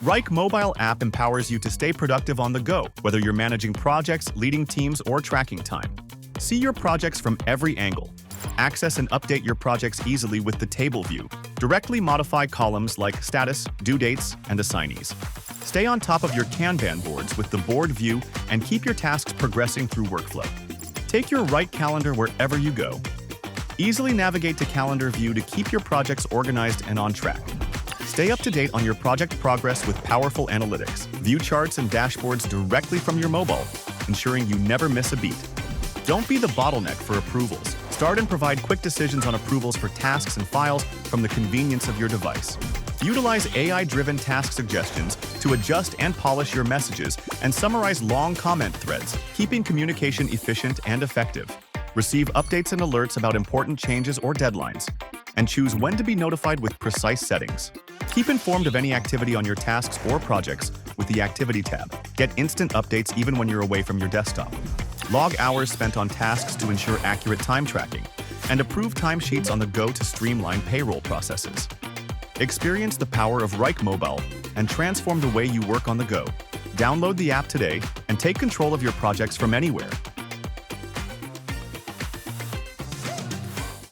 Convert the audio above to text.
Wrike mobile app empowers you to stay productive on the go, whether you're managing projects, leading teams, or tracking time. See your projects from every angle. Access and update your projects easily with the table view. Directly modify columns like status, due dates, and assignees. Stay on top of your Kanban boards with the board view and keep your tasks progressing through workflow. Take your Wrike calendar wherever you go. Easily navigate to calendar view to keep your projects organized and on track. Stay up to date on your project progress with powerful analytics. View charts and dashboards directly from your mobile, ensuring you never miss a beat. Don't be the bottleneck for approvals. Start and provide quick decisions on approvals for tasks and files from the convenience of your device. Utilize AI-driven task suggestions to adjust and polish your messages and summarize long comment threads, keeping communication efficient and effective. Receive updates and alerts about important changes or deadlines, and choose when to be notified with precise settings. Keep informed of any activity on your tasks or projects with the Activity tab. Get instant updates even when you're away from your desktop. Log hours spent on tasks to ensure accurate time tracking, and approve timesheets on the go to streamline payroll processes. Experience the power of Wrike Mobile and transform the way you work on the go. Download the app today and take control of your projects from anywhere.